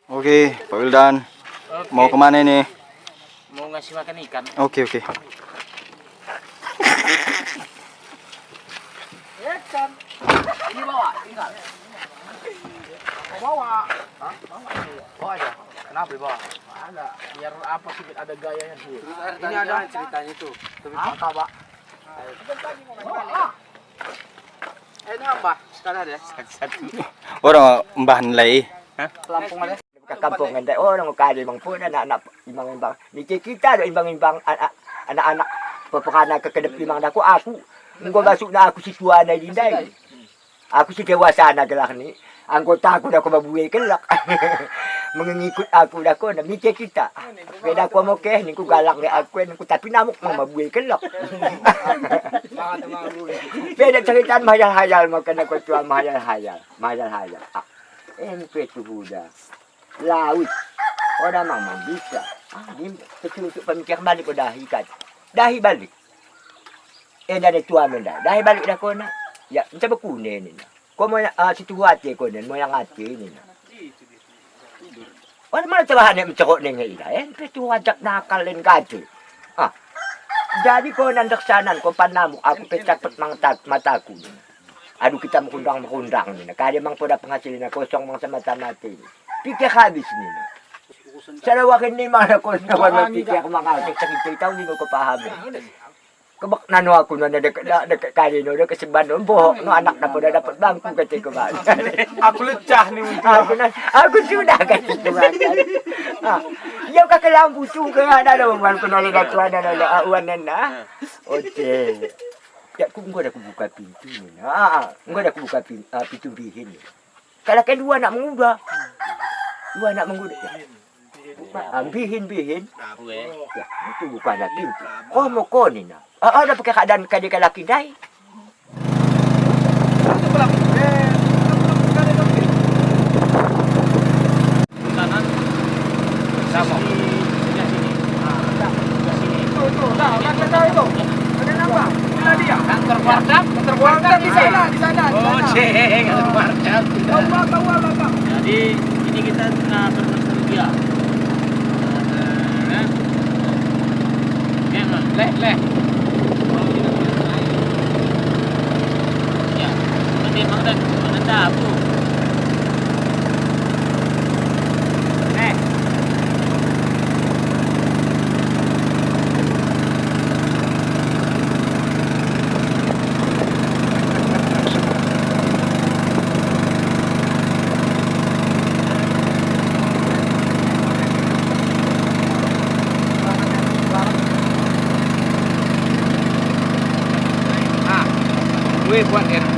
Oke, Pak Wildan. Oke. Mau kemana ini? Mau ngasih makan ikan. Oke. Ikan. Ini bawa, tinggal. Mau bawa? Hah? Bawa aja. Kenapa dibawa? Ada. Biar apa sih ada gayanya sih. Ini ada ceritanya tuh. Tapi apa, Pak? Ini apa? Sekarang ada satu. Orang mbah nilai. Lampung ada. Ke kampung ngende orang kali bang pun anak-anak imbang-imbang niki kita ada imbang-imbang anak-anak pepekana ke kedep limang aku engko masuk na aku situana dindai aku si dewasa na gelak ni anggota aku dah ko babuye kelak mengikut aku dah ko na mikir kita beda ko mo ke niku galak ni aku niku tapi namuk mang babuye kelak beda cerita mahayal-hayal makan aku tuan mahayal-hayal tu budak laut orang memang bisa ini untuk pemikir balik ko dahi kan dahi balik dari tua menda dahi balik dah ko na ya macam berkune ni na ko mo situ hati ko ni mo yang hati ni na orang mana cebahan yang mencokok ni ngai itu wajak nakal len kacu jadi ko nandak sanan ko panamu aku pecat mataku ni aduh kita mengundang ni na kaya mang poda penghasilan na kosong mang semata-mata ni pikir habis ni. Saya wakin ni mana ko na wala pikir mga sakit tahu ni ko paham. Kebak nano ako na dekat kali no dekat seban boh no anak na pada dapat bangku kata ko ba. Aku lecah ni aku sudah kata ko ba. Yo ka lampu tu ke ada man ko na lihat ko ada awan na. Oke. Ya aku enggak ada buka pintu ni. Enggak ada buka pintu bihin. Kalau kedua nak menguda. Dua nak menggoda. Bihin. Ya, itu bukanlah pintu. Oh, mau kau ni nak. Ada pakai keadaan kadang laki dai. kanan sama sebelah sini. Sebelah sini. Tuh, itu. Ada nampak? Mana dia? Kantor Warcap di sana. Oh, ceng, kantor Warcap. Tahu. Jadi ini kita bernostalgia. Leh. Ya, nanti mana tahu. Buat